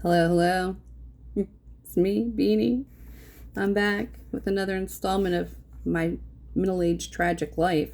Hello, hello. It's me, Beanie. I'm back with another installment of my middle-aged tragic life.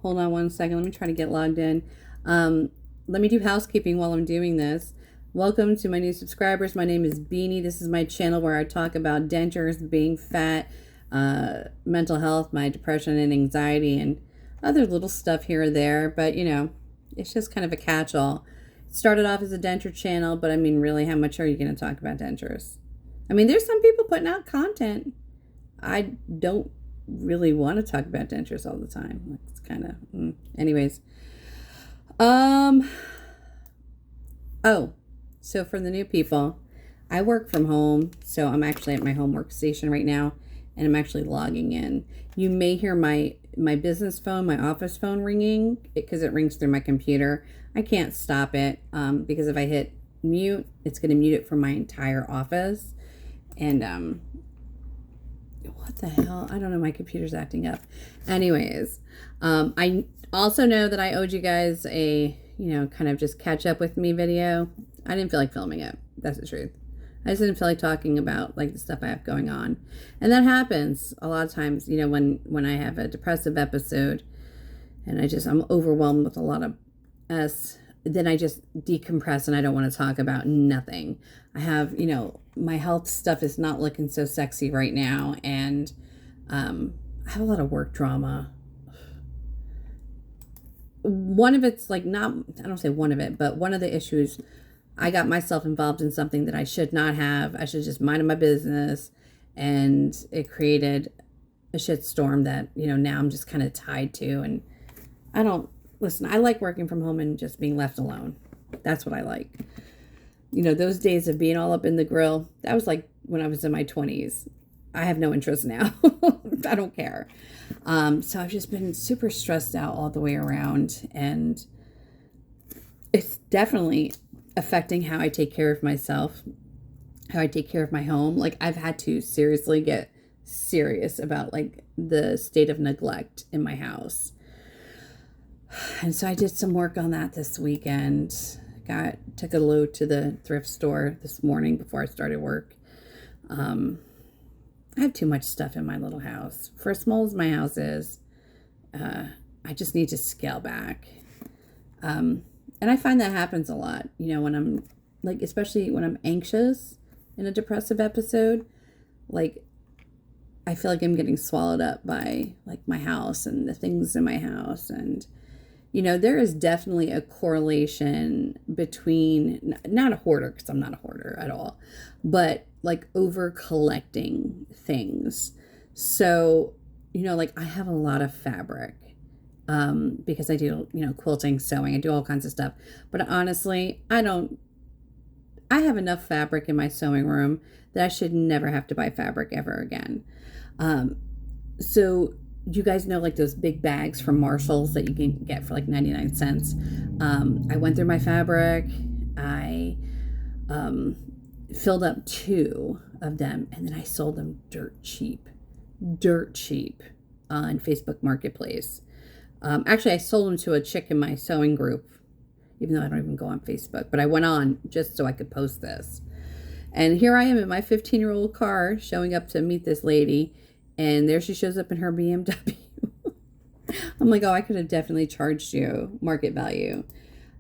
Hold on one second. Let me try to get logged in. Let me do housekeeping while I'm doing this. Welcome to my new subscribers. My name is Beanie. This is my channel where I talk about dentures, being fat, mental health, my depression and anxiety, and other little stuff here or there. But, it's just kind of a catch-all. Started off as a denture channel, but I mean, really, how much are you going to talk about dentures? I mean, there's some people putting out content. I don't really want to talk about dentures all the time. It's kind of, anyways. Oh, so for the new people, I work from home, so I'm actually at my home workstation right now, and I'm actually logging in. You may hear my business phone, my office phone ringing, because it rings through my computer. I can't stop it because if I hit mute, it's going to mute it from my entire office. And what the hell? I don't know. My computer's acting up. Anyways, I also know that I owed you guys a, kind of just catch up with me video. I didn't feel like filming it. That's the truth. I just didn't feel like talking about like the stuff I have going on. And that happens a lot of times, when I have a depressive episode and I'm overwhelmed with a lot of then I just decompress and I don't want to talk about nothing. I have, my health stuff is not looking so sexy right now. And I have a lot of work drama. One of it's like I don't say one of it, but one of the issues, I got myself involved in something that I should not have. I should just mind my business. And it created a shitstorm that, now I'm just kind of tied to. And listen, I like working from home and just being left alone. That's what I like. Those days of being all up in the grill, that was like when I was in my 20s. I have no interest now. I don't care. So I've just been super stressed out all the way around. And it's definitely affecting how I take care of myself, how I take care of my home. Like, I've had to seriously get serious about like the state of neglect in my house. And so I did some work on that this weekend. Took a load to the thrift store this morning before I started work. I have too much stuff in my little house. For as small as my house is, I just need to scale back. And I find that happens a lot, when I'm like, especially when I'm anxious in a depressive episode, like I feel like I'm getting swallowed up by like my house and the things in my house. And there is definitely a correlation between, not a hoarder, because I'm not a hoarder at all, but like over collecting things. So, like I have a lot of fabric because I do, quilting, sewing, I do all kinds of stuff. But honestly, I have enough fabric in my sewing room that I should never have to buy fabric ever again. So you guys know like those big bags from Marshalls that you can get for like 99 cents. I went through my fabric. I filled up 2 of them, and then I sold them dirt cheap on Facebook Marketplace. Actually, I sold them to a chick in my sewing group, even though I don't even go on Facebook, but I went on just so I could post this. And here I am in my 15-year-old car showing up to meet this lady. And there she shows up in her BMW. I'm like, oh, I could have definitely charged you market value.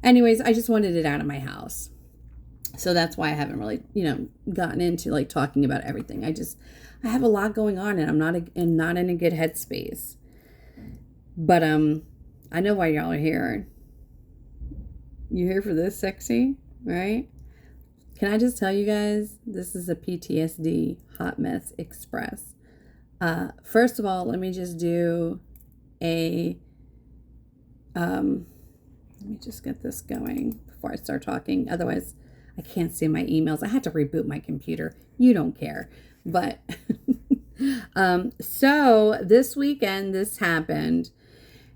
Anyways, I just wanted it out of my house. So that's why I haven't really, gotten into like talking about everything. I have a lot going on, and I'm not in a good headspace. But I know why y'all are here. You're here for this, sexy, right? Can I just tell you guys, this is a PTSD Hot Mess Express. First of all, let me just do let me just get this going before I start talking. Otherwise, I can't see my emails. I had to reboot my computer. You don't care. But, so this weekend, this happened,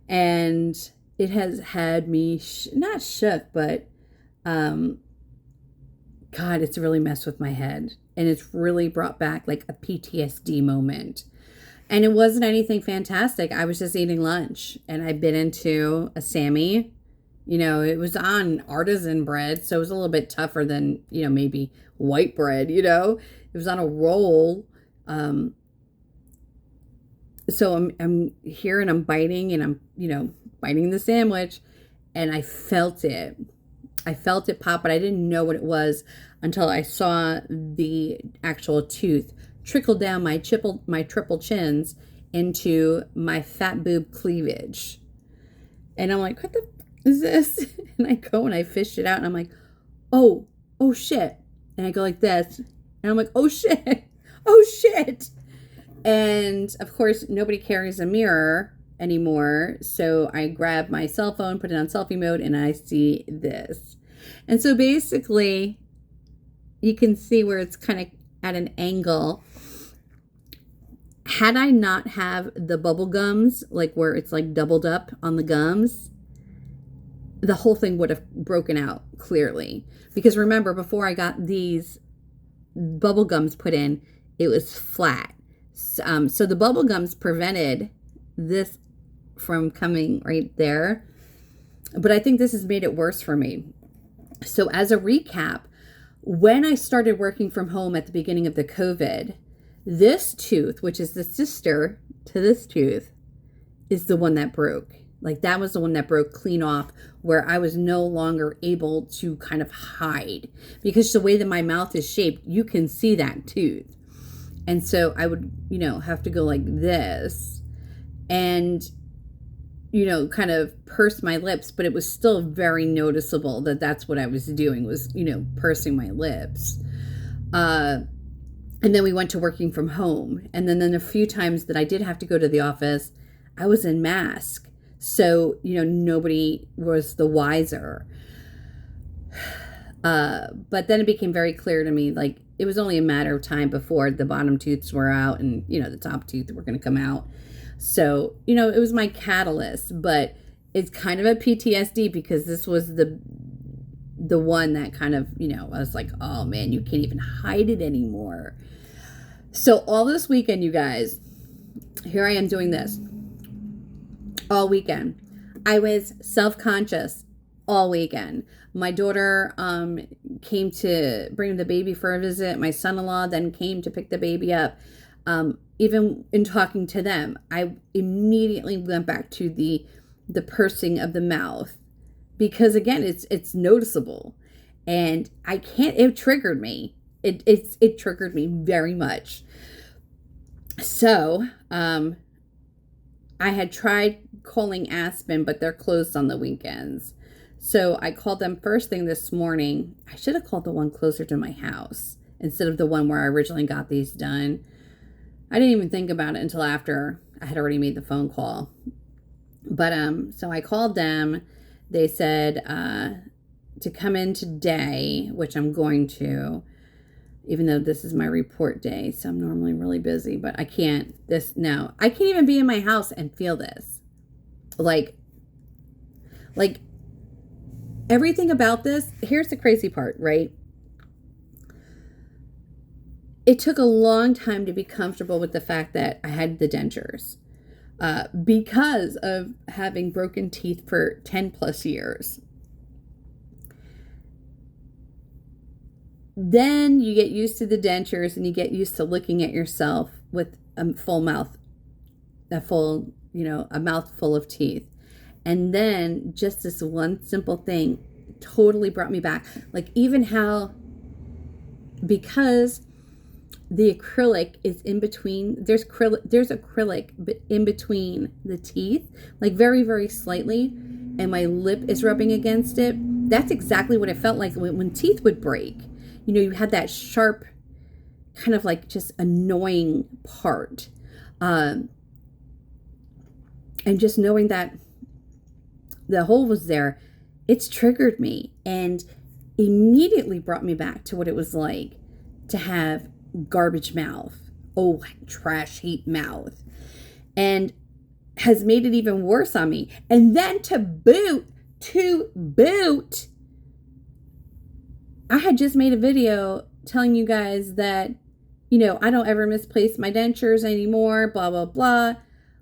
and it has had me, not shook, but, God, it's really messed with my head. And it's really brought back like a PTSD moment. And it wasn't anything fantastic. I was just eating lunch, and I bit into a Sammy It was on artisan bread, so it was a little bit tougher than, maybe white bread, It was on a roll. So I'm here and I'm biting and I'm, biting the sandwich, and I felt it. I felt it pop, but I didn't know what it was until I saw the actual tooth trickle down my triple chins into my fat boob cleavage. And I'm like, what the is this? And I go and I fish it out, and I'm like, oh shit. And I go like this, and I'm like, oh shit, oh shit. And of course, nobody carries a mirror anymore. So I grab my cell phone, put it on selfie mode, and I see this. And so basically, you can see where it's kind of at an angle. Had I not have the bubble gums, like where it's like doubled up on the gums, the whole thing would have broken out clearly. Because remember, before I got these bubble gums put in, it was flat. So the bubble gums prevented this from coming right there. But I think this has made it worse for me. So as a recap, when I started working from home at the beginning of the COVID, this tooth, which is the sister to this tooth, is the one that broke. Like that was the one that broke clean off, where I was no longer able to kind of hide, because the way that my mouth is shaped, you can see that tooth. And so I would, have to go like this and, kind of purse my lips, but it was still very noticeable that that's what I was doing, was, pursing my lips. And then we went to working from home. And then a few times that I did have to go to the office, I was in mask. So, nobody was the wiser. But then it became very clear to me, like, it was only a matter of time before the bottom tooths were out and, the top teeth were going to come out. So, it was my catalyst, but it's kind of a PTSD, because this was the one that kind of, I was like, oh man, you can't even hide it anymore. So all this weekend, you guys, here I am doing this all weekend. I was self-conscious all weekend. My daughter came to bring the baby for a visit. My son-in-law then came to pick the baby up. Even in talking to them, I immediately went back to the pursing of the mouth, because again, it's noticeable, and I can't. It triggered me. It triggered me very much. So I had tried calling Aspen, but they're closed on the weekends. So I called them first thing this morning. I should have called the one closer to my house instead of the one where I originally got these done. I didn't even think about it until after I had already made the phone call. But so I called them. They said to come in today, which I'm going to, even though this is my report day. So I'm normally really busy, but I can't I can't even be in my house and feel this. Like everything about this, here's the crazy part, right? It took a long time to be comfortable with the fact that I had the dentures, because of having broken teeth for 10 plus years. Then you get used to the dentures, and you get used to looking at yourself with a full mouth, a mouthful of teeth. And then just this one simple thing totally brought me back. Like even how, because the acrylic is in between, there's acrylic but in between the teeth, like very, very slightly, and my lip is rubbing against it. That's exactly what it felt like when teeth would break. You had that sharp, kind of like just annoying part. And just knowing that the hole was there, it's triggered me and immediately brought me back to what it was like to have garbage mouth, trash heap mouth, and has made it even worse on me. And then to boot, I had just made a video telling you guys that, I don't ever misplace my dentures anymore, blah, blah, blah.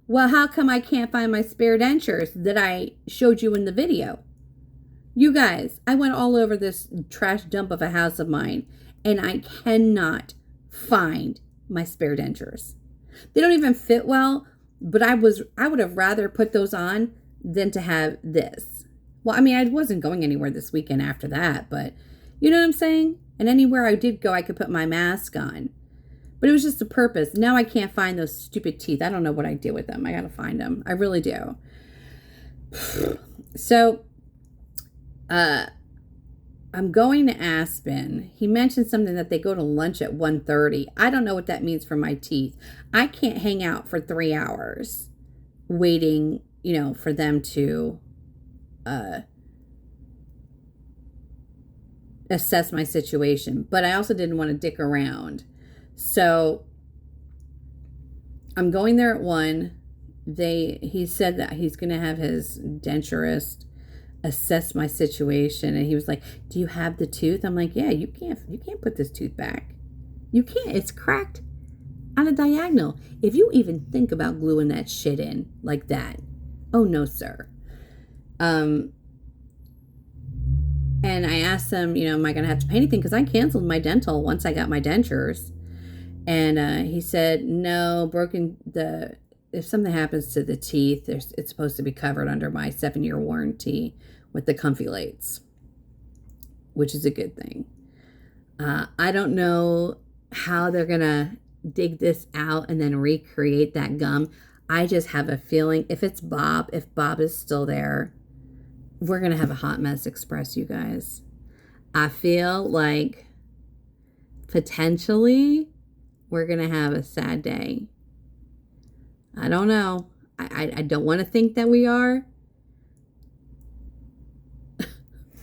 Well, how come I can't find my spare dentures that I showed you in the video? You guys, I went all over this trash dump of a house of mine, and I cannot find my spare dentures. They don't even fit well, but I would have rather put those on than to have this. Well, I mean, I wasn't going anywhere this weekend after that, but you know what I'm saying? And anywhere I did go, I could put my mask on. But it was just a purpose. Now I can't find those stupid teeth. I don't know what I did with them. I got to find them. I really do. So, I'm going to Aspen. He mentioned something that they go to lunch at 1:30. I don't know what that means for my teeth. I can't hang out for 3 hours waiting, for them to assess my situation. But I also didn't want to dick around. So I'm going there at 1. He said that he's going to have his denturist assess my situation, and he was like, do you have the tooth? I'm like, yeah, you can't put this tooth back. You can't. It's cracked on a diagonal. If you even think about gluing that shit in like that, oh no, sir. And I asked him, am I going to have to pay anything? Because I canceled my dental once I got my dentures. And he said, no, if something happens to the teeth, it's supposed to be covered under my 7-year warranty with the comfy lates, which is a good thing. I don't know how they're going to dig this out and then recreate that gum. I just have a feeling if Bob is still there, we're going to have a hot mess express, you guys. I feel like potentially we're going to have a sad day. I don't know. I don't want to think that we are.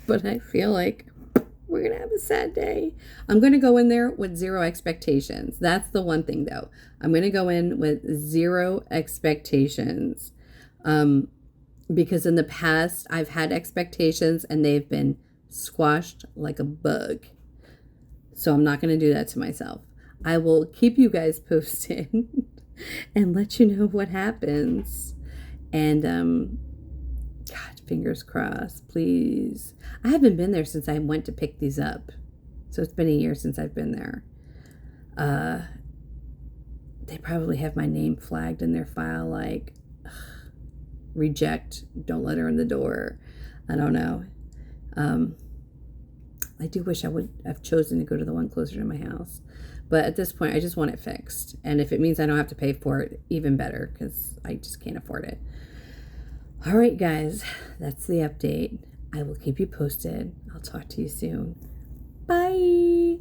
But I feel like we're going to have a sad day. I'm going to go in there with 0 expectations. That's the one thing, though. I'm going to go in with 0 expectations. Because in the past, I've had expectations and they've been squashed like a bug. So I'm not going to do that to myself. I will keep you guys posted and let you know what happens. And, God, fingers crossed, please. I haven't been there since I went to pick these up. So it's been a year since I've been there. They probably have my name flagged in their file like, reject, don't let her in the door. I don't know. I do wish I would have chosen to go to the one closer to my house. But at this point, I just want it fixed. And if it means I don't have to pay for it, even better, because I just can't afford it. All right, guys, that's the update. I will keep you posted. I'll talk to you soon. Bye.